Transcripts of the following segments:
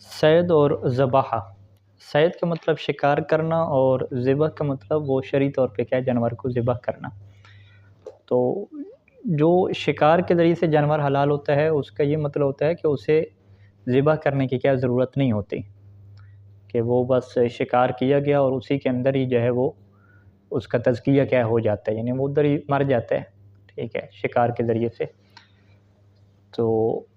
صید اور ذبح۔ صید کا مطلب شکار کرنا اور ذبح کا مطلب وہ شرعی طور پہ کیا ہے جانور کو ذبح کرنا۔ تو جو شکار کے ذریعے سے جانور حلال ہوتا ہے اس کا یہ مطلب ہوتا ہے کہ اسے ذبح کرنے کی کیا ضرورت نہیں ہوتی، کہ وہ بس شکار کیا گیا اور اسی کے اندر ہی جو ہے وہ اس کا تزکیہ کیا ہو جاتا ہے، یعنی وہ ادھر ہی مر جاتا ہے، ٹھیک ہے، شکار کے ذریعے سے۔ تو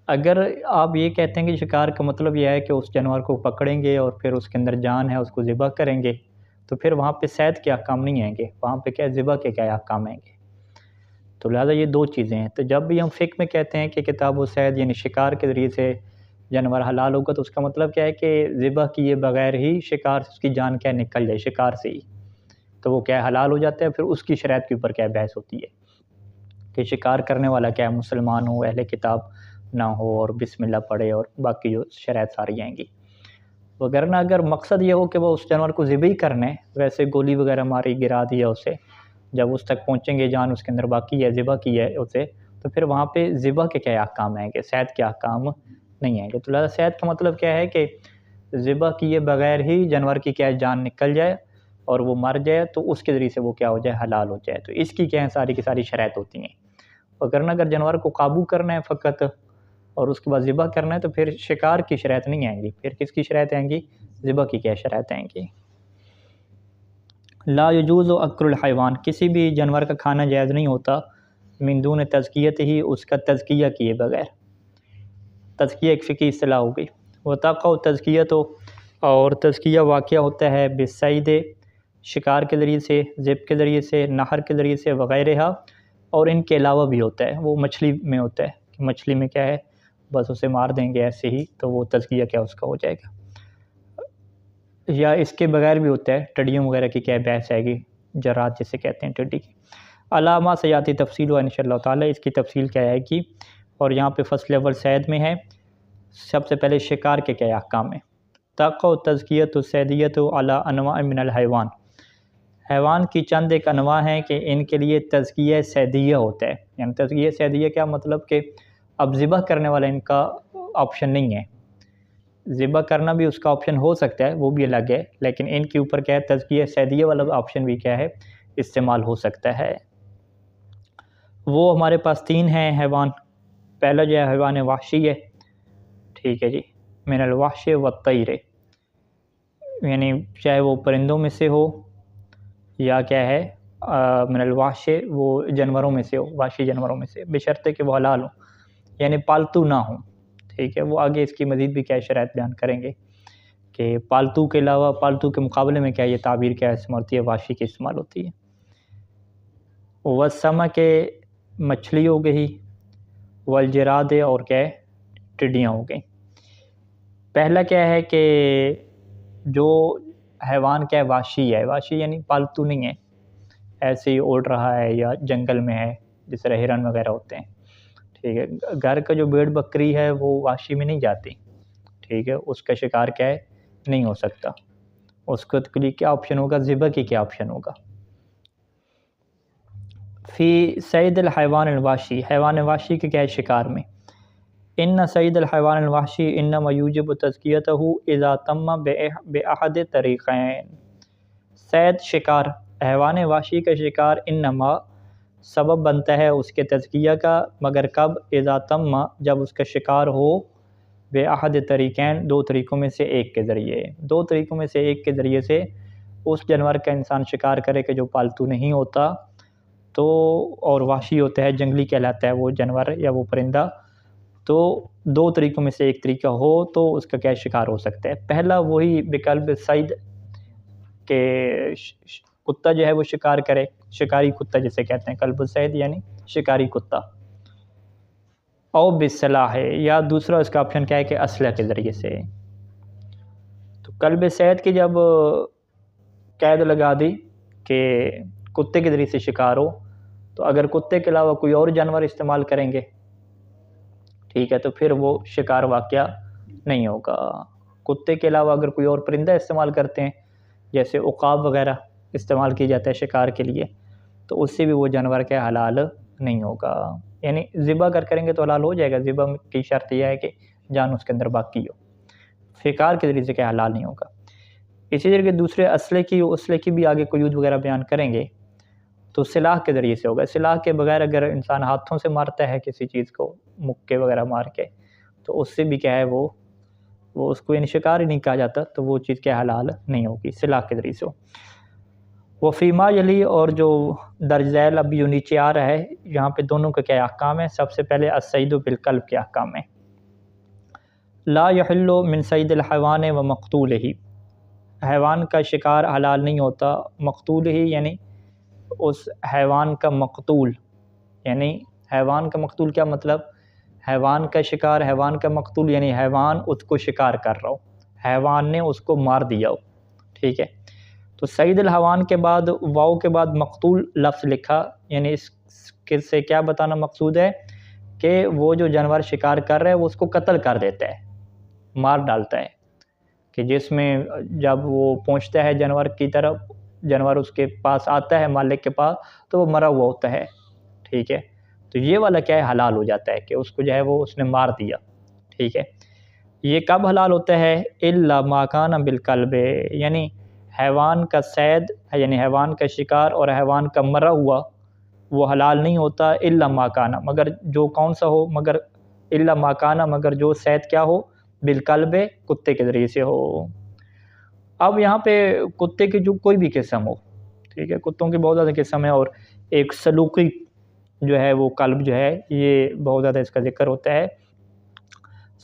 اگر آپ یہ کہتے ہیں کہ شکار کا مطلب یہ ہے کہ اس جانور کو پکڑیں گے اور پھر اس کے اندر جان ہے اس کو ذبح کریں گے، تو پھر وہاں پہ صید کے احکام نہیں آئیں گے، وہاں پہ کیا ذبح کے کیا احکام آئیں گے۔ تو لہٰذا یہ دو چیزیں ہیں۔ تو جب بھی ہم فقہ میں کہتے ہیں کہ کتاب و صید یعنی شکار کے ذریعے سے جانور حلال ہوگا، تو اس کا مطلب کیا ہے کہ ذبح کیے بغیر ہی شکار سے اس کی جان کیا نکل جائے، شکار سے ہی، تو وہ کیا حلال ہو جاتا ہے۔ پھر اس کی شرائط کے اوپر کیا بحث ہوتی ہے کہ شکار کرنے والا کیا مسلمان ہو، اہل کتاب نہ ہو اور بسم اللہ پڑھے اور باقی جو شرائط ساری آئیں گی۔ وگرنہ اگر مقصد یہ ہو کہ وہ اس جانور کو ذبح ہی کرنے، ویسے گولی وغیرہ ماری گرا دیا اسے، جب اس تک پہنچیں گے جان اس کے اندر باقی ہے، ذبح کی ہے اسے، تو پھر وہاں پہ ذبح کے کیا احکام آئیں گے، صید کے احکام نہیں آئیں گے۔ تو لہٰذا صید کا مطلب کیا ہے کہ ذبح کیے بغیر ہی جانور کی کیا جان نکل جائے اور وہ مر جائے، تو اس کے ذریعے سے وہ کیا ہو جائے، حلال ہو جائے۔ تو اس کی کیا ہے ساری کی ساری شرائط ہوتی ہیں۔ وگرنہ اگر جانور کو قابو کرنا ہے فقط اور اس کے بعد ذبح کرنا ہے، تو پھر شکار کی شرائط نہیں آئیں گی، پھر کس کی شرائط آئیں گی، ذبح کی کیا شرائط آئیں گی۔ لا یجوز اکل الحیوان، کسی بھی جانور کا کھانا جائز نہیں ہوتا، من دون تزکیت ہی، اس کا تزکیہ کیے بغیر۔ تزکیہ ایک فقہی اصطلاح ہو گئی۔ وتقع تزکیت، اور تزکیہ واقع ہوتا ہے بالصید، شکار کے ذریعے سے، ذبح کے ذریعے سے، نہر کے ذریعے سے، وغیرہ، اور ان کے علاوہ بھی ہوتا ہے، وہ مچھلی میں ہوتا ہے کہ مچھلی میں کیا ہے بس اسے مار دیں گے ایسے ہی تو وہ تزکیہ کیا اس کا ہو جائے گا، یا اس کے بغیر بھی ہوتا ہے، ٹڈیوں وغیرہ کی کیا بحث آئے گی، جرات جسے کہتے ہیں ٹڈی کی۔ علامہ سیاتی تفصیل و انشاءاللہ تعالی، اس کی تفصیل کیا آئے گی، اور یہاں پہ فصل اول صید میں ہے۔ سب سے پہلے شکار کے کیا احکام ہیں۔ تقع تزکیت الصیدیت علی انواع من الحیوان، حیوان کی چند ایک انواع ہیں کہ ان کے لیے تزکیہ صیدیہ ہوتا ہے، یعنی تزکیہ صیدیہ کیا مطلب کہ اب ذبح کرنے والا ان کا آپشن نہیں ہے، ذبح کرنا بھی اس کا آپشن ہو سکتا ہے، وہ بھی الگ ہے، لیکن ان کے اوپر کیا ہے تزکیہ صیدیہ والا آپشن بھی کیا ہے استعمال ہو سکتا ہے۔ وہ ہمارے پاس تین ہیں حیوان۔ پہلا جو ہے حیوان وحشی ہے، ٹھیک ہے جی، من الوحش والطیر، یعنی چاہے وہ پرندوں میں سے ہو یا کیا ہے من الوحش، وہ جانوروں میں سے ہو، وحشی جانوروں میں سے، بشرط کہ وہ حلال ہوں، یعنی پالتو نہ ہوں، ٹھیک ہے۔ وہ آگے اس کی مزید بھی کیا شرائط بیان کریں گے کہ پالتو کے علاوہ، پالتو کے مقابلے میں کیا یہ تعبیر کیا استعمال ہوتی ہے، وحشی کی استعمال ہوتی ہے۔ والسمک، مچھلی ہو گئی، والجراد، اور کیا ہے ٹڈیاں ہو گئیں۔ پہلا کیا ہے کہ جو حیوان کیا ہے وحشی ہے، وحشی یعنی پالتو نہیں ہے، ایسے ہی اڑ رہا ہے یا جنگل میں ہے، جس طرح ہرن وغیرہ ہوتے ہیں، ٹھیک ہے۔ گھر کا جو بھیڑ بکری ہے وہ وحشی میں نہیں جاتی، ٹھیک ہے، اس کا شکار کیا ہے نہیں ہو سکتا، اس کے لیے کیا آپشن ہوگا، ذبح کی کیا آپشن ہوگا۔ فی صید الحیوان الوحشی، حیوان وحشی کے کیا ہے شکار میں، ان صید الحیوان الوحشی انما یوجب تزکیتہ اذا تم باحد طریقین، صید شکار، حیوان وحشی کا شکار انما سبب بنتا ہے اس کے تزکیہ کا، مگر کب، اذا تم، جب اس کا شکار ہو باحد طریقین، دو طریقوں میں سے ایک کے ذریعے، دو طریقوں میں سے ایک کے ذریعے سے اس جانور کا انسان شکار کرے کہ جو پالتو نہیں ہوتا تو اور وحشی ہوتا ہے، جنگلی کہلاتا ہے وہ جانور یا وہ پرندہ، تو دو طریقوں میں سے ایک طریقہ ہو تو اس کا کیا شکار ہو سکتا ہے۔ پہلا وہی بقلب صید، کہ کتا جو ہے وہ شکار کرے، شکاری کتا جسے کہتے ہیں، کلب الصید یعنی شکاری کتا، او بالسلاح، یا دوسرا اس کا آپشن کیا ہے کہ اسلحہ کے ذریعے سے۔ تو کلب صید کی جب قید لگا دی کہ کتے کے ذریعے سے شکار ہو، تو اگر کتے کے علاوہ کوئی اور جانور استعمال کریں گے، ٹھیک ہے، تو پھر وہ شکار واقعہ نہیں ہوگا۔ کتے کے علاوہ اگر کوئی اور پرندہ استعمال کرتے ہیں، جیسے عقاب وغیرہ استعمال کی جاتا ہے شکار کے لیے، تو اس سے بھی وہ جانور کا حلال نہیں ہوگا۔ یعنی ذبح کریں گے تو حلال ہو جائے گا. ذبح کی شرط یہ ہے کہ جان اس کے اندر باقی ہو. شکار کے ذریعے سے کیا حلال نہیں ہوگا. اسی طرح کے دوسرے اسلحے کی بھی آگے قیود وغیرہ بیان کریں گے. تو سلاح کے ذریعے سے ہوگا. سلاح کے بغیر اگر انسان ہاتھوں سے مارتا ہے کسی چیز کو مکے وغیرہ مار کے تو اس سے بھی کیا ہے وہ اس کو یعنی شکار ہی نہیں کہا جاتا, تو وہ چیز کیا حلال نہیں ہوگی, سلاح کے ذریعے سے ہو. وہ فیما یلی اور جو درج ذیل اب جو نیچے آ رہا ہے یہاں پہ دونوں کے کیا احکام ہیں. سب سے پہلے الصید بالقلب کے احکام ہیں. لا یحل من صید الحیوان و مقتولہ, حیوان کا شکار حلال نہیں ہوتا. مقتول ہی یعنی اس حیوان کا مقتول, یعنی حیوان کا مقتول کیا مطلب, حیوان کا شکار, حیوان کا مقتول یعنی حیوان اس کو شکار کر رہا ہو, حیوان نے اس کو مار دیا ہو. ٹھیک ہے, تو صید الحیوان کے بعد واو کے بعد مقتول لفظ لکھا, یعنی اس سے کیا بتانا مقصود ہے کہ وہ جو جانور شکار کر رہا ہے وہ اس کو قتل کر دیتا ہے, مار ڈالتا ہے. کہ جس میں جب وہ پہنچتا ہے جانور کی طرف, جانور اس کے پاس آتا ہے مالک کے پاس تو وہ مرا ہوا ہوتا ہے. ٹھیک ہے, تو یہ والا کیا ہے حلال ہو جاتا ہے کہ اس کو جو ہے وہ اس نے مار دیا. ٹھیک ہے, یہ کب حلال ہوتا ہے, الا ما کان بالقلب, یعنی حیوان کا صید یعنی حیوان کا شکار اور حیوان کا مرا ہوا وہ حلال نہیں ہوتا. الا ما کان, مگر جو کون سا ہو, مگر الا ما کان, مگر جو صید کیا ہو, بالقلب, کتے کے ذریعے سے ہو. اب یہاں پہ کتے کی جو کوئی بھی قسم ہو, ٹھیک ہے, کتوں کی بہت زیادہ قسم ہے, اور ایک سلوکی جو ہے وہ کلب جو ہے یہ بہت زیادہ اس کا ذکر ہوتا ہے.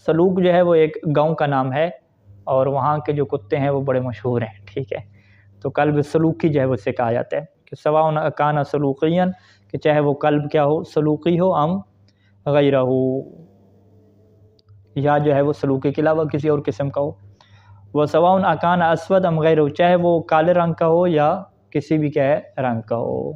سلوک جو ہے وہ ایک گاؤں کا نام ہے اور وہاں کے جو کتے ہیں وہ بڑے مشہور ہیں. ٹھیک ہے, تو کلب سلوکی جو ہے وہ سے کہا جاتا ہے کہ سواء کان سلوقین, کہ چاہے وہ کلب کیا ہو, سلوکی ہو, ام غیرہ ہو, یا جو ہے وہ سلوکی کے علاوہ کسی اور قسم کا ہو. وہ سواء اکان اسود ام غیرہ, چاہے وہ کالے رنگ کا ہو یا کسی بھی کیا ہے رنگ کا ہو.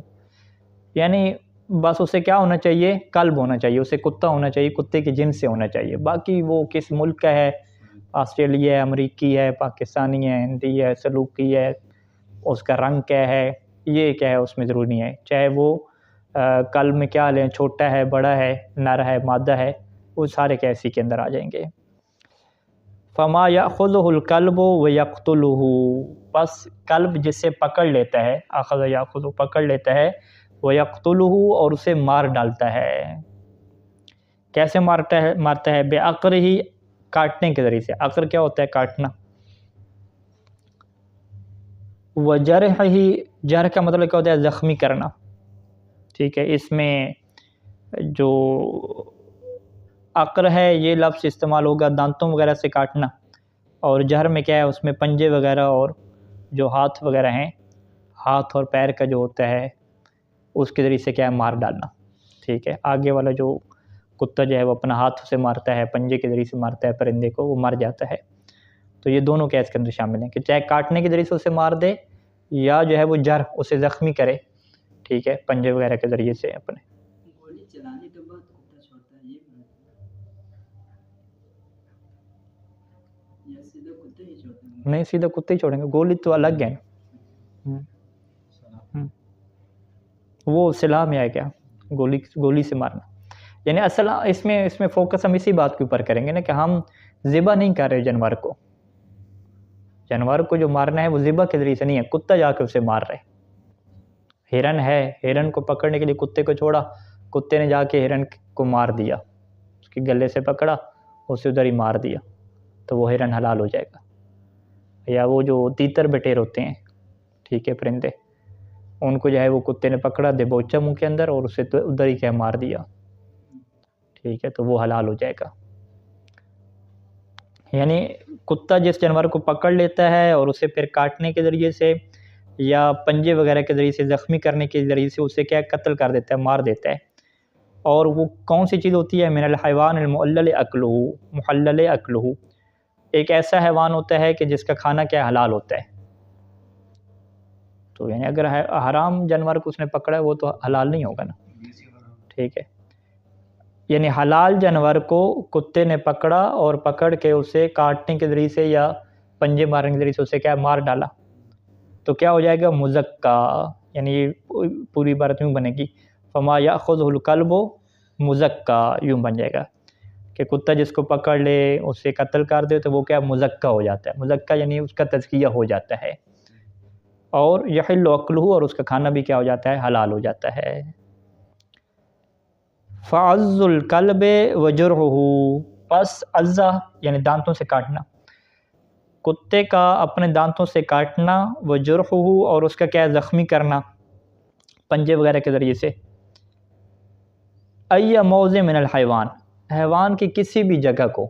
یعنی بس اسے کیا ہونا چاہیے, کلب ہونا چاہیے, اسے کتا ہونا چاہیے, کتے کے جنس سے ہونا چاہیے. باقی وہ کس ملک کا ہے, آسٹریلیا ہے, امریکی ہے, پاکستانی ہے, ہندی ہے, سلوکی ہے, اس کا رنگ کیا ہے, یہ کیا ہے اس میں ضروری نہیں ہے. چاہے وہ کلب میں کیا لیں, چھوٹا ہے, بڑا ہے, نر ہے, مادہ ہے, وہ سارے کیا اسی کے اندر آ جائیں گے. فما یاخذہ الکلب ویقتلہ, بس کلب جس سے پکڑ لیتا ہے, اخذ یاخذ پکڑ لیتا ہے, ویقتلہ اور اسے مار ڈالتا ہے. کیسے مارتا ہے, بعقرہ, کاٹنے کے ذریعے سے. عقر کیا ہوتا ہے, کاٹنا. وجرحہ, جرح کا مطلب کیا ہوتا ہے, زخمی کرنا. ٹھیک ہے, اس میں جو عقر ہے یہ لفظ استعمال ہوگا دانتوں وغیرہ سے کاٹنا, اور جہر میں کیا ہے اس میں پنجے وغیرہ اور جو ہاتھ وغیرہ ہیں, ہاتھ اور پیر کا جو ہوتا ہے اس کے ذریعے سے کیا ہے مار ڈالنا. ٹھیک ہے, آگے والا جو کتا جو ہے وہ اپنا ہاتھ سے مارتا ہے, پنجے کے ذریعے سے مارتا ہے پرندے کو, وہ مر جاتا ہے. تو یہ دونوں کیا اس کے اندر شامل ہیں کہ چاہے کاٹنے کے ذریعے سے اسے مار دے یا جو ہے وہ جرح اسے زخمی کرے. ٹھیک ہے, پنجے وغیرہ کے ذریعے سے اپنے. گولی چلانے کے بعد کتا چھوڑتا ہے, یہ یا سیدھا کتے ہی چھوڑتے ہیں؟ نہیں, سیدھا کتے ہی چھوڑیں گے, گولی تو الگ ہے. وہ سلاح میں آئے گا, گولی سے مارنا. یعنی اصل اس میں فوکس ہم اسی بات کے اوپر کریں گے نا کہ ہم ذبح نہیں کر رہے جانور کو. جانور کو جو مارنا ہے وہ ذبح کے ذریعے سے نہیں ہے, کتا جا کے اسے مار رہے. ہرن ہے, ہرن کو پکڑنے کے لیے کتے کو چھوڑا, کتے نے جا کے ہرن کو مار دیا, اس کے گلے سے پکڑا, اسے ادھر ہی مار دیا, تو وہ ہرن حلال ہو جائے گا. یا وہ جو تیتر بٹیر ہوتے ہیں, ٹھیک ہے, پرندے, ان کو جو ہے وہ کتے نے پکڑا, دبوچا منہ کے اندر, اور اسے تو ادھر ہی کیا مار دیا. ٹھیک ہے, تو وہ حلال ہو جائے گا. یعنی کتا جس جانور کو پکڑ لیتا ہے اور اسے پھر کاٹنے کے ذریعے سے یا پنجے وغیرہ کے ذریعے سے زخمی کرنے کے ذریعے سے اسے کیا قتل کر دیتا ہے, مار دیتا ہے. اور وہ کون سی چیز ہوتی ہے, من الحیوان المحلل اکلہ, محلل اکلہ, ایک ایسا حیوان ہوتا ہے کہ جس کا کھانا کیا حلال ہوتا ہے. تو یعنی اگر حرام جانور کو اس نے پکڑا ہے وہ تو حلال نہیں ہوگا نا. ٹھیک ہے, یعنی حلال جانور کو کتے نے پکڑا اور پکڑ کے اسے کاٹنے کے ذریعے سے یا پنجے مارنے کے ذریعے سے اسے کیا مار ڈالا, تو کیا ہو جائے گا, مزکا. یعنی پوری عبارت میں بنے گی, فما یاخذہ الکلب مزکا یوں بن جائے گا کہ کتا جس کو پکڑ لے اسے قتل کر دے تو وہ کیا مزکا ہو جاتا ہے. مزکا یعنی اس کا تزکیہ ہو جاتا ہے. اور یحل عقلہ، اور اس کا کھانا بھی کیا ہو جاتا ہے، حلال ہو جاتا ہے. فعض الکلب وجرحہ، پس عضا یعنی دانتوں سے کاٹنا، کتے کا اپنے دانتوں سے کاٹنا، وجرحہ اور اس کا کیا زخمی کرنا پنجے وغیرہ کے ذریعے سے، ای موضع من الحیوان، حیوان کی کسی بھی جگہ کو،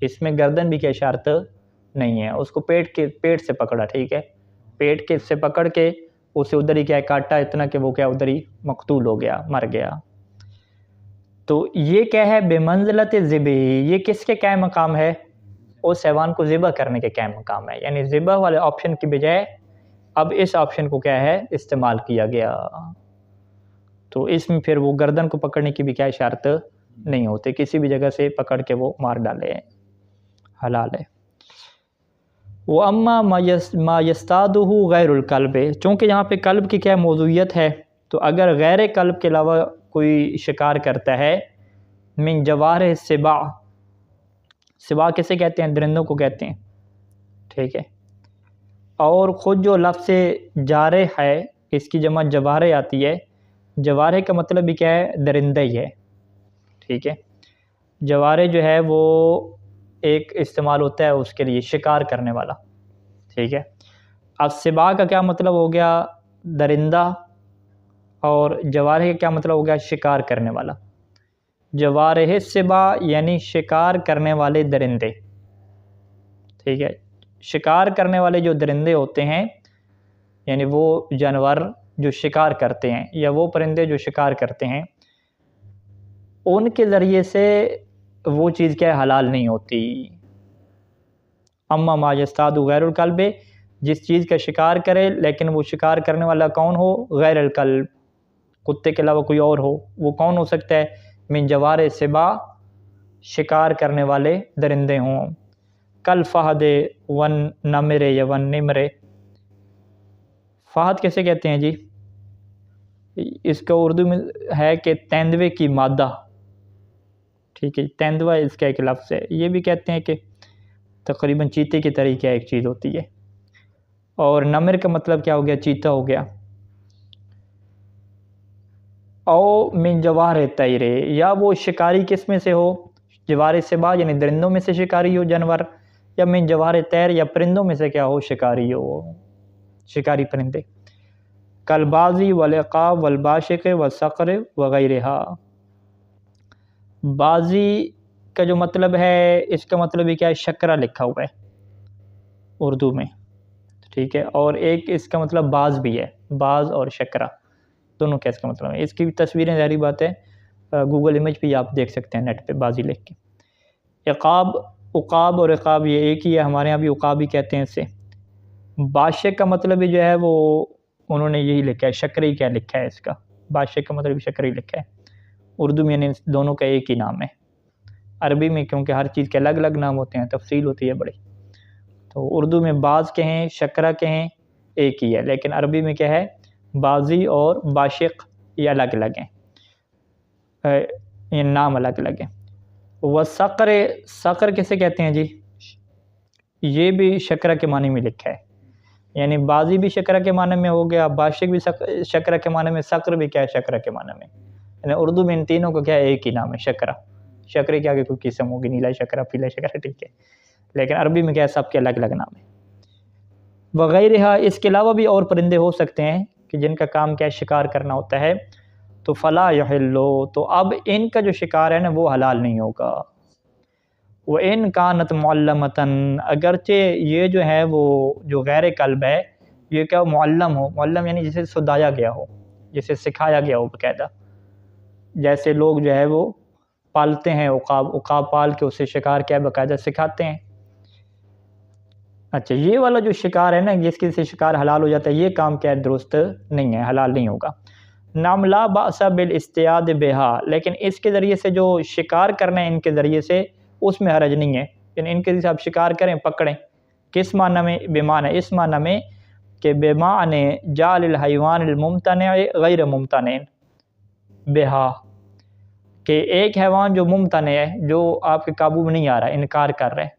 اس میں گردن بھی کیا شرط نہیں ہے، اس کو پیٹ سے پکڑا، ٹھیک ہے، پیٹ کے سے پکڑ کے اسے ادھر ہی کیا کاٹا اتنا کہ وہ کیا ادھر ہی مقتول ہو گیا، مر گیا. تو یہ کیا ہے، بے منزلت ذبح، یہ کس کے کیا مقام ہے، اس حیوان کو ذبح کرنے کے کیا مقام ہے. یعنی ذبح والے آپشن کی بجائے اب اس آپشن کو کیا ہے استعمال کیا گیا. تو اس میں پھر وہ گردن کو پکڑنے کی بھی کیا شرط نہیں ہوتے، کسی بھی جگہ سے پکڑ کے وہ مار ڈالے، حلال ہے. وَأَمَّا مَا يَسْتَادُهُ غَيْرُ الْقَلْبِ، چونکہ یہاں پہ قلب کی کیا موضوعیت ہے، تو اگر غیر قلب کے علاوہ کوئی شکار کرتا ہے، من جوارح السباع، سباع کسے کہتے ہیں، درندوں کو کہتے ہیں، ٹھیک ہے. اور خود جو لفظ جارح ہے اس کی جمع جوارح آتی ہے، جوارح کا مطلب بھی کیا ہے، درندہ ہی ہے، ٹھیک ہے. جوارح جو ہے وہ ایک استعمال ہوتا ہے اس کے لیے شکار کرنے والا، ٹھیک ہے. اب سباع کا کیا مطلب ہو گیا، درندہ، اور جوارح کا کیا مطلب ہو گیا، شکار کرنے والا. جوارح السباع یعنی شکار کرنے والے درندے، ٹھیک ہے. شکار کرنے والے جو درندے ہوتے ہیں، یعنی وہ جانور جو شکار کرتے ہیں یا وہ پرندے جو شکار کرتے ہیں، ان کے ذریعے سے وہ چیز کیا حلال نہیں ہوتی. اما ما یصطاد غیر القلب، جس چیز کا شکار کرے لیکن وہ شکار کرنے والا کون ہو، غیر القلب، کتے کے علاوہ کوئی اور ہو، وہ کون ہو سکتا ہے، من جوارح سباع، شکار کرنے والے درندے ہوں. کل فہد ون نمر یا ون نمر، فہد کیسے کہتے ہیں جی، اس کا اردو میں ہے کہ تیندوے کی مادہ، ٹھیک ہے. تیندوا اس کا ایک لفظ ہے. یہ بھی کہتے ہیں کہ تقریباً چیتے کی طریقہ ایک چیز ہوتی ہے. اور نمر کا مطلب کیا ہو گیا، چیتا ہو گیا. او من جوار طیر، یا وہ شکاری کس میں سے ہو، جوار سباع یعنی درندوں میں سے شکاری ہو جانور، یا من جوار طیر یا پرندوں میں سے کیا ہو، شکاری ہو، شکاری پرندے. کالبازی والعقاب والباشق والصقر وغیرہا. بازی کا جو مطلب ہے، اس کا مطلب بھی کیا ہے، شکرہ لکھا ہوا ہے اردو میں، ٹھیک ہے. اور ایک اس کا مطلب باز بھی ہے، باز اور شکرہ دونوں کا اس کا مطلب ہے. اس کی بھی تصویریں ظاہری بات ہے گوگل امیج پہ آپ دیکھ سکتے ہیں، نیٹ پہ بازی لکھ کے. عقاب، عقاب اور عقاب یہ ایک ہی ہے، ہمارے ہاں بھی عقاب ہی کہتے ہیں اسے. باشق کا مطلب بھی جو ہے وہ انہوں نے یہی لکھا ہے، شکری کیا لکھا ہے اس کا، باشق کا مطلب بھی شکری لکھا ہے. اردو میں یعنی دونوں کا ایک ہی نام ہے. عربی میں کیونکہ ہر چیز کے الگ الگ نام ہوتے ہیں، تفصیل ہوتی ہے بڑی، تو اردو میں باز کہیں شکرہ کہیں ایک ہی ہے، لیکن عربی میں کیا ہے، بازی اور باشق یہ الگ الگ ہیں، یہ نام الگ الگ ہیں. وَالصَّقْرِ، صقر کسے کہتے ہیں جی، یہ بھی شکرہ کے معنی میں لکھا ہے. یعنی بازی بھی شکرہ کے معنی میں ہو گیا، باشق بھی شکرہ کے معنی میں، صقر بھی کیا ہے، شکرہ کے معنی میں. یعنی اردو میں ان تینوں کو کیا ہے، ایک ہی نام ہے، شکرہ. شکرے کے آگے کوئی قسم ہوگی، نیلا شکرہ، پیلا شکرہ، ٹھیک ہے. لیکن عربی میں کیا ہے، سب کے الگ الگ نام ہیں. وغیرہ، اس کے علاوہ بھی اور پرندے ہو سکتے ہیں کہ جن کا کام کیا ہے، شکار کرنا ہوتا ہے. تو فلا یحل، تو اب ان کا جو شکار ہے نا وہ حلال نہیں ہوگا. وَإِن كَانَتْ مُعَلَّمَةً، اگرچہ یہ جو ہے وہ جو غیر قلب ہے یہ کیا معلم ہو، معلم یعنی جسے سدایا گیا ہو، جسے سکھایا گیا ہو باقاعدہ. جیسے لوگ جو ہے وہ پالتے ہیں عقاب، عقاب پال کے اسے شکار کیا باقاعدہ سکھاتے ہیں. اچھا، یہ والا جو شکار ہے نا، جس کے سے شکار حلال ہو جاتا ہے، یہ کام کیا ہے، درست نہیں ہے، حلال نہیں ہوگا. نام لا بأس بالاصطیاد بہا، لیکن اس کے ذریعے سے جو شکار کرنا ہے ان کے ذریعے سے، اس میں حرج نہیں ہے. یعنی ان کے ذریعے سے آپ شکار کریں، پکڑیں، کس معنی میں، بمعنی اس معنی میں کہ بمعنی جعل الحیوان الممتنع غیر ممتنع بہا، کہ ایک حیوان جو ممتنع ہے، جو آپ کے قابو میں نہیں آ رہا، انکار کر رہے ہیں،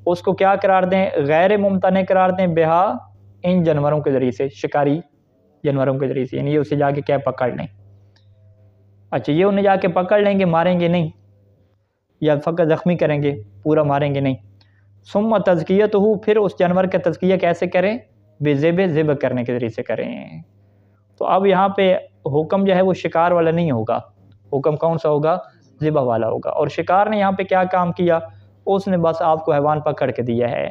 اس کو کیا قرار دیں؟ غیر ممتنع قرار دیں بہا ان جانوروں کے ذریعے سے، شکاری جانوروں کے ذریعے سے، یعنی یہ اسے جا کے کیا پکڑ لیں۔ اچھا، یہ انہیں جا کے پکڑ لیں گے، ماریں گے نہیں، یا فقط زخمی کریں گے، پورا ماریں گے نہیں۔ ثم تزکیتہ، پھر اس جانور کا تزکیہ کیسے کریں؟ ذبح کرنے کے ذریعے سے کریں۔ تو اب یہاں پہ حکم جو ہے وہ شکار والا نہیں ہوگا، حکم کون سا ہوگا؟ ذبح والا ہوگا۔ اور شکار نے یہاں پہ کیا کام کیا؟ اس نے بس آپ کو حیوان پکڑ کے دیا ہے،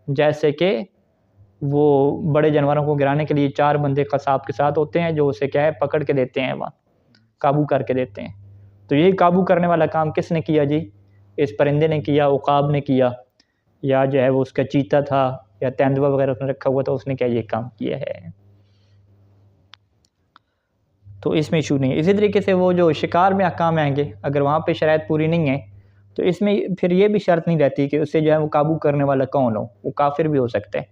جیسے کہ وہ بڑے جانوروں کو گرانے کے لیے 4 بندے قصاب کے ساتھ ہوتے ہیں، جو اسے کیا ہے پکڑ کے دیتے ہیں، حیوان قابو کر کے دیتے ہیں۔ تو یہی قابو کرنے والا کام کس نے کیا جی؟ اس پرندے نے کیا، عقاب نے کیا، یا جو ہے وہ اس کا چیتا تھا یا تیندوا وغیرہ اس نے رکھا ہوا تھا، اس نے کیا یہ کام کیا ہے۔ تو اس میں ایشو نہیں ہے۔ اسی طریقے سے وہ جو شکار میں احکام آئیں گے، اگر وہاں پہ شرائط پوری نہیں ہے تو اس میں پھر یہ بھی شرط نہیں رہتی کہ اسے جو ہے وہ قابو کرنے والا کون ہو، وہ کافر بھی ہو سکتا ہے،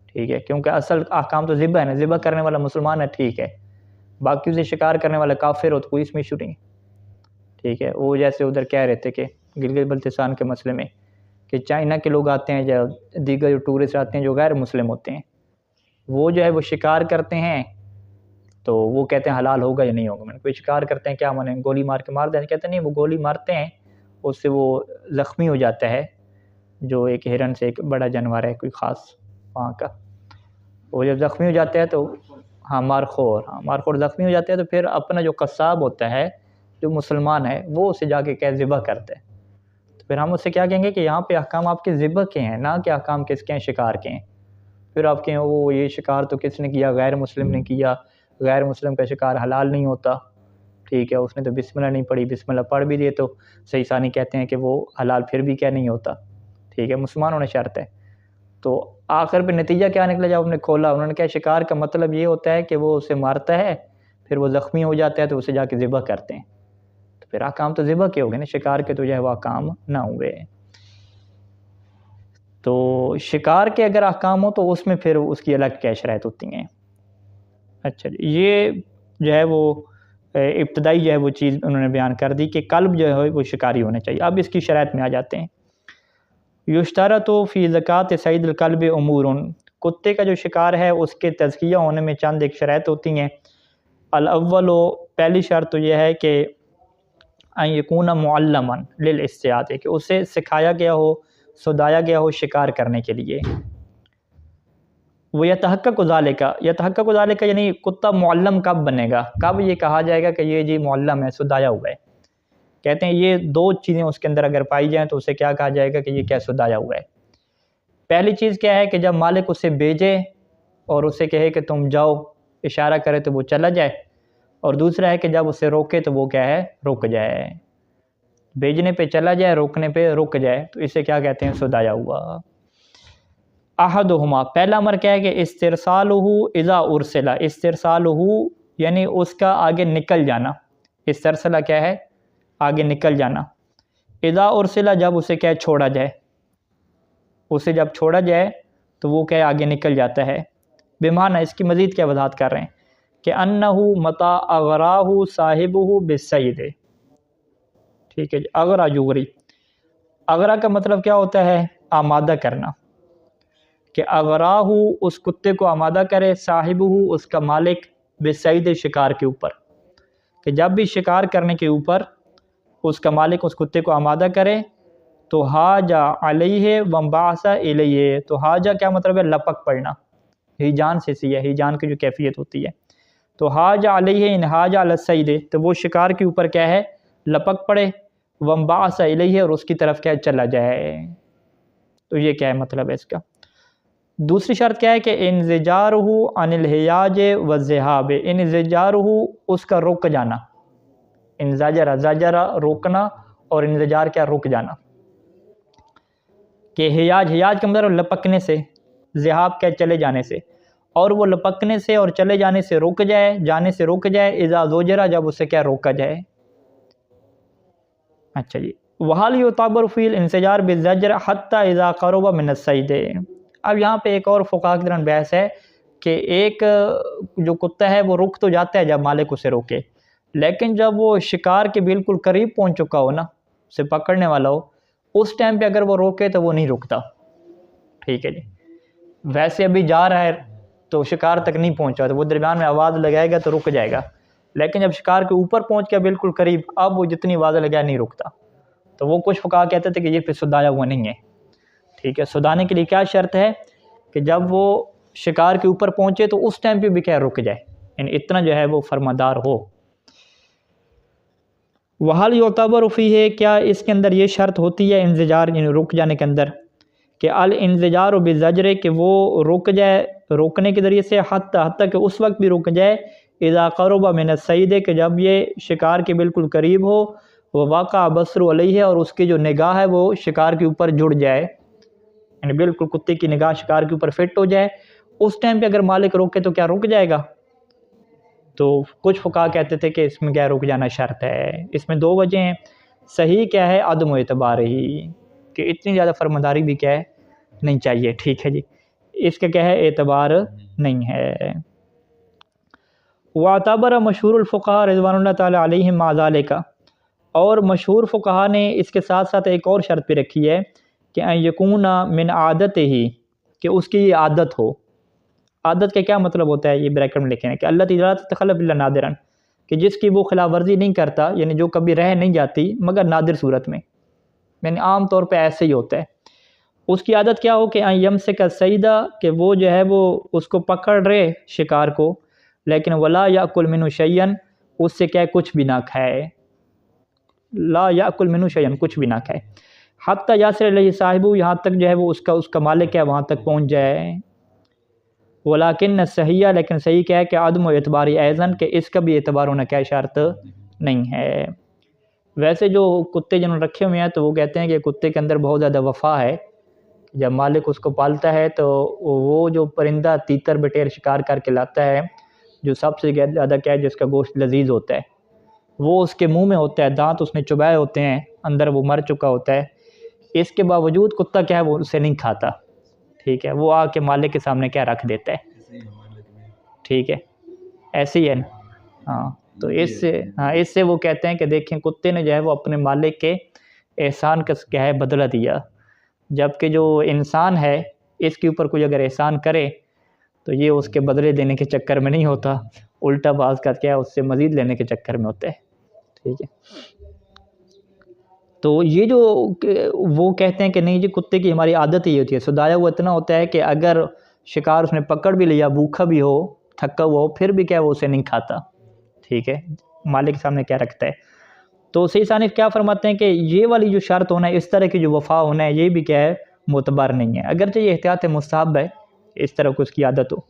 ٹھیک ہے، کیونکہ اصل احکام تو ذبح ہے نا، ذبح کرنے والا مسلمان ہے، ٹھیک ہے، باقی اسے شکار کرنے والا کافر ہو تو کوئی اس میں ایشو نہیں، ٹھیک ہے۔ وہ جیسے ادھر کہہ رہے تھے کہ گلگت بلتستان کے مسئلے میں کہ چائنا کے لوگ آتے ہیں یا دیگر جو ٹورسٹ آتے ہیں جو غیر مسلم ہوتے ہیں، وہ جو ہے وہ شکار کرتے ہیں، تو وہ کہتے ہیں حلال ہوگا یا نہیں ہوگا۔ میں نے کوئی شکار کرتے ہیں کیا مانے گولی مار کے مار دیں؟ کہتے ہیں نہیں، وہ گولی مارتے ہیں، اس سے وہ زخمی ہو جاتا ہے، جو ایک ہرن سے ایک بڑا جانور ہے کوئی خاص وہاں کا، وہ جب زخمی ہو جاتا ہے تو مارخور زخمی ہو جاتا ہے، تو پھر اپنا جو قصاب ہوتا ہے جو مسلمان ہے وہ اسے جا کے کیا ذبح کرتا ہے، تو پھر ہم اس سے کیا کہیں گے کہ یہاں پہ احکام آپ کے ذبح کے ہیں، نہ کہ احکام کس کے ہیں؟ شکار کے ہیں۔ پھر آپ کہیں وہ یہ شکار تو کس نے کیا؟ غیر مسلم نے کیا، غیر مسلم کا شکار حلال نہیں ہوتا، ٹھیک ہے، اس نے تو بسم اللہ نہیں پڑھی، بسم اللہ پڑھ بھی دیے تو صحیح ثانی کہتے ہیں کہ وہ حلال پھر بھی کیا نہیں ہوتا، ٹھیک ہے، مسلمان ہونا شرط ہے۔ تو آخر پہ نتیجہ کیا نکلا جب ہم نے کھولا؟ انہوں نے کہا شکار کا مطلب یہ ہوتا ہے کہ وہ اسے مارتا ہے، پھر وہ زخمی ہو جاتا ہے تو اسے جا کے ذبح کرتے ہیں، تو پھر احکام تو ذبح کے ہو گئے نا، شکار کے تو جو ہے وہ احکام نہ ہوئے۔ تو شکار کے اگر احکام ہو تو اس میں پھر اس کی الگ کیا شرائط ہوتی ہیں۔ اچھا جی، یہ جو ہے وہ ابتدائی جو ہے وہ چیز انہوں نے بیان کر دی کہ قلب جو ہے وہ شکاری ہونا چاہیے۔ اب اس کی شرائط میں آ جاتے ہیں۔ یشترط فی زکوٰۃ صید الکلب امور، کتے کا جو شکار ہے اس کے تزکیہ ہونے میں چند ایک شرائط ہوتی ہیں۔ الاول، پہلی شرط تو یہ ہے کہ ان یکون معلما للاصطیاد، کہ اسے سکھایا گیا ہو، سدایا گیا ہو شکار کرنے کے لیے۔ وہ یتحقق ذالک، یعنی کتا معلم کب بنے گا، کب یہ کہا جائے گا کہ یہ جی معلم ہے، سدایا ہوا ہے؟ کہتے ہیں یہ 2 چیزیں اس کے اندر اگر پائی جائیں تو اسے کیا کہا جائے گا کہ یہ کیا سدایا ہوا ہے۔ پہلی چیز کیا ہے کہ جب مالک اسے بھیجے اور اسے کہے کہ تم جاؤ، اشارہ کرے تو وہ چلا جائے، اور دوسرا ہے کہ جب اسے روکے تو وہ کیا ہے؟ رک جائے، بھیجنے پہ چلا جائے، روکنے پہ رک جائے، تو اسے کیا کہتے ہیں؟ سدایا ہوا۔ احدہما، پہلا امر کیا ہے کہ استرسالہ اذا ارسلہ، استرسالہ یعنی اس کا آگے نکل جانا، استرسلہ کیا ہے؟ آگے نکل جانا، اذا ارسلہ جب اسے کیا چھوڑا جائے، اسے جب چھوڑا جائے تو وہ کیا آگے نکل جاتا ہے۔ بمعنی اس کی مزید کیا وضاحت کر رہے ہیں کہ انہ متا اغراہ صاحبہ بالصید، ٹھیک ہے جی، اغرا یغری، اغرا کا مطلب کیا ہوتا ہے؟ آمادہ کرنا، کہ اغراہ اس کتے کو آمادہ کرے، صاحبہ اس کا مالک، بالصید شکار کے اوپر، کہ جب بھی شکار کرنے کے اوپر اس کا مالک اس کتے کو آمادہ کرے تو حاجہ علیہ وانبعث الیہ، تو حاجہ کیا مطلب ہے؟ لپک پڑنا، ہیجان سے سی ہے، ہیجان کی جو کیفیت ہوتی ہے، تو حاجہ علیہ ان حاجہ علی الصید، تو وہ شکار کے اوپر کیا ہے؟ لپک پڑے، وانبعث الیہ اور اس کی طرف کیا چلا جائے، تو یہ کیا ہے مطلب ہے اس کا۔ دوسری شرط کیا ہے کہ انزجارہ عن الحیاج والذہاب، انزجارہ اس کا رک جانا، انزجر زجرہ روکنا، اور انزجار کیا؟ رک جانا، کہ حیاج کا مطلب لپکنے سے، ذہاب کیا؟ چلے جانے سے، اور وہ لپکنے سے اور چلے جانے سے رک جائے، اذا زجرہ جب اسے کیا روکا جائے۔ اچھا جی، وحال یعتبر فی الانزجار بالزجر حتی اذا قرب من الصید۔ اب یہاں پہ ایک اور فقہاء کے درمیان بحث ہے کہ ایک جو کتا ہے وہ رک تو جاتا ہے جب مالک اسے روکے، لیکن جب وہ شکار کے بالکل قریب پہنچ چکا ہو نا، اسے پکڑنے والا ہو، اس ٹائم پہ اگر وہ روکے تو وہ نہیں رکتا، ٹھیک ہے جی۔ ویسے ابھی جا رہا ہے تو شکار تک نہیں پہنچا تو وہ درمیان میں آواز لگائے گا تو رک جائے گا، لیکن جب شکار کے اوپر پہنچ گیا بالکل قریب، اب وہ جتنی آواز لگائے نہیں رکتا۔ تو وہ کچھ فقہا کہتے تھے کہ یہ پھر سدایا ہوا نہیں ہے، ٹھیک ہے۔ سدانے کے لیے کیا شرط ہے کہ جب وہ شکار کے اوپر پہنچے تو اس ٹائم پہ بھی کیا رک جائے، یعنی اتنا جو ہے وہ فرماندار ہو۔ وحال یعتبر فیہ، کیا اس کے اندر یہ شرط ہوتی ہے انزجار یعنی رک جانے کے اندر، کہ الانزجار بالزجر کہ وہ رک جائے روکنے کے ذریعے سے، حتیٰ کہ اس وقت بھی رک جائے اذا قرب من الصید کہ جب یہ شکار کے بالکل قریب ہو، وواقع بصر علیہ اور اس کی جو نگاہ ہے وہ شکار کے اوپر جڑ جائے، یعنی بالکل کتے کی نگاہ شکار کے اوپر فٹ ہو جائے، اس ٹائم پہ اگر مالک روکے تو کیا رک جائے گا؟ تو کچھ فقہا کہتے تھے کہ اس میں کیا رک جانا شرط ہے۔ اس میں دو وجہ ہیں، صحیح کیا ہے عدم اعتبار ہی، کہ اتنی زیادہ فرمانداری بھی کیا ہے نہیں چاہیے، ٹھیک ہے جی، اس کا کیا ہے اعتبار نہیں ہے۔ واعتبر مشہور الفقہاء رضوان اللہ تعالیٰ علیہم مع ذالک، اور مشہور فقہا نے اس کے ساتھ ساتھ ایک اور شرط بھی رکھی ہے کہ ان یکون من عادت ہی، کہ اس کی یہ عادت ہو۔ عادت کا کیا مطلب ہوتا ہے، یہ بریکٹ میں لکھیں کہ اللہ لا تتخلف الا نادرا، کہ جس کی وہ خلاف ورزی نہیں کرتا، یعنی جو کبھی رہ نہیں جاتی مگر نادر صورت میں، یعنی عام طور پہ ایسے ہی ہوتا ہے۔ اس کی عادت کیا ہو کہ ان یمسک الصیدہ، کہ وہ جو ہے وہ اس کو پکڑ رہے شکار کو، لیکن ولا یاکل منہ شیئا، اس سے کیا ہے کچھ بھی نہ کھائے، لا یاکل منہ شیئا کچھ بھی نہ کھائے، حتیٰ یاسر علیہ صاحبہ، یہاں تک جو ہے وہ اس کا مالک ہے وہاں تک پہنچ جائے۔ ولیکن صحیح، لیکن صحیح کیا ہے کہ عدم و اعتباری ایزن، کہ اس کا بھی اعتبار ہونا کیا شرط نہیں ہے۔ ویسے جو کتے جنہوں نے رکھے ہوئے ہیں تو وہ کہتے ہیں کہ کتے کے اندر بہت زیادہ وفا ہے، جب مالک اس کو پالتا ہے تو وہ جو پرندہ تیتر بٹیر شکار کر کے لاتا ہے، جو سب سے زیادہ کیا ہے جس کا گوشت لذیذ ہوتا ہے، وہ اس کے منہ میں ہوتا ہے، دانت اس نے چبائے ہوتے ہیں، اندر وہ مر چکا ہوتا ہے، اس کے باوجود کتا کیا ہے وہ اسے نہیں کھاتا، ٹھیک ہے، وہ آ کے مالک کے سامنے کیا رکھ دیتا ہے، ٹھیک ہے، ایسے ہی ہے نا، ہاں۔ تو اس سے وہ کہتے ہیں کہ دیکھیں کتے نے جو ہے وہ اپنے مالک کے احسان کا کیا ہے بدلہ دیا، جبکہ جو انسان ہے اس کے اوپر کوئی اگر احسان کرے تو یہ اس کے بدلے دینے کے چکر میں نہیں ہوتا، الٹا بعض کا کیا ہے اس سے مزید لینے کے چکر میں ہوتا ہے، ٹھیک ہے۔ تو یہ جو وہ کہتے ہیں کہ نہیں جی کتے کی ہماری عادت ہی ہوتی ہے، سدایا وہ اتنا ہوتا ہے کہ اگر شکار اس نے پکڑ بھی لیا، بھوکا بھی ہو، تھکا ہوا ہو، پھر بھی کیا وہ اسے نہیں کھاتا، ٹھیک ہے، مالک کے سامنے کیا رکھتا ہے۔ تو صحیح ثانف کیا فرماتے ہیں کہ یہ والی جو شرط ہونا ہے، اس طرح کی جو وفا ہونا ہے، یہ بھی کیا ہے معتبر نہیں ہے، اگرچہ یہ احتیاط مستحب ہے اس طرح کو اس کی عادت ہو۔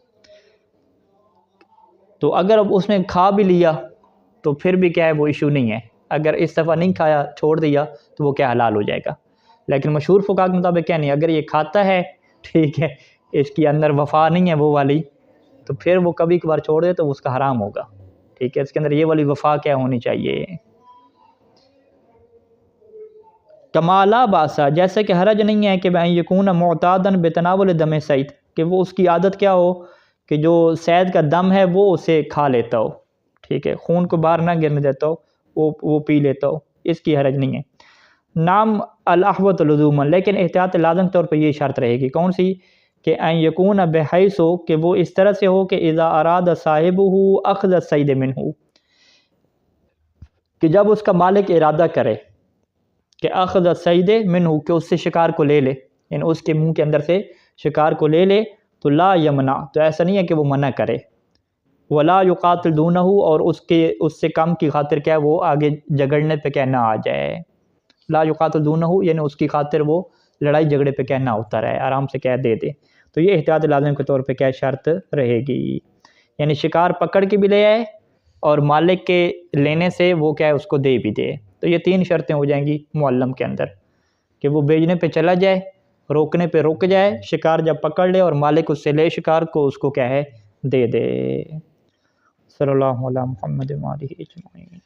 تو اگر اب اس نے کھا بھی لیا تو پھر بھی کیا ہے وہ ایشو نہیں ہے، اگر اس دفعہ نہیں کھایا چھوڑ دیا تو وہ کیا حلال ہو جائے گا۔ لیکن مشہور فقہا کے مطابق کیا نہیں، اگر یہ کھاتا ہے، ٹھیک ہے، اس کے اندر وفا نہیں ہے وہ والی، تو پھر وہ کبھی کبھار چھوڑ دے تو اس کا حرام ہوگا، ٹھیک ہے، اس کے اندر یہ والی وفا کیا ہونی چاہیے۔ کمالا باسا، جیسے کہ حرج نہیں ہے کہ بھائی یکون معتادن بتناول دم سید، کہ وہ اس کی عادت کیا ہو کہ جو سید کا دم ہے وہ اسے کھا لیتا ہو، ٹھیک ہے، خون کو باہر نہ گرنے دیتا ہو، وہ پی لیتا ہو، اس کی حرج نہیں ہے۔ نام الاحوط لزوما، لیکن احتیاط لازم طور پہ یہ شرط رہے گی، کون سی، کہ ان یکون بحیث ہو، کہ وہ اس طرح سے ہو کہ اذا اراد صاحبہ اخذ الصید منہ، کہ جب اس کا مالک ارادہ کرے کہ اخذ الصید منہ، کہ اس سے شکار کو لے لے، یعنی اس کے منہ کے اندر سے شکار کو لے لے، تو لا یمنع، تو ایسا نہیں ہے کہ وہ منع کرے، ولا یقاتل دونہ، اور اس سے کم کی خاطر کیا وہ آگے جگڑنے پہ کیا نہ آ جائے، لا یقاتل دونہ، یعنی اس کی خاطر وہ لڑائی جھگڑے پہ کیا نہ ہوتا رہے، آرام سے کیا دے دے، تو یہ احتیاط لازم کے طور پہ کیا شرط رہے گی، یعنی شکار پکڑ کے بھی لے آئے اور مالک کے لینے سے وہ کیا ہے اس کو دے بھی دے، تو یہ تین شرطیں ہو جائیں گی معلم کے اندر، کہ وہ بیچنے پہ چلا جائے، روکنے پہ رک جائے، شکار جب پکڑ لے اور مالک اس سے لے شکار کو، اس کو کیا ہے دے دے۔ صلی اللہ علیہ محمد وآلہ اجمعین۔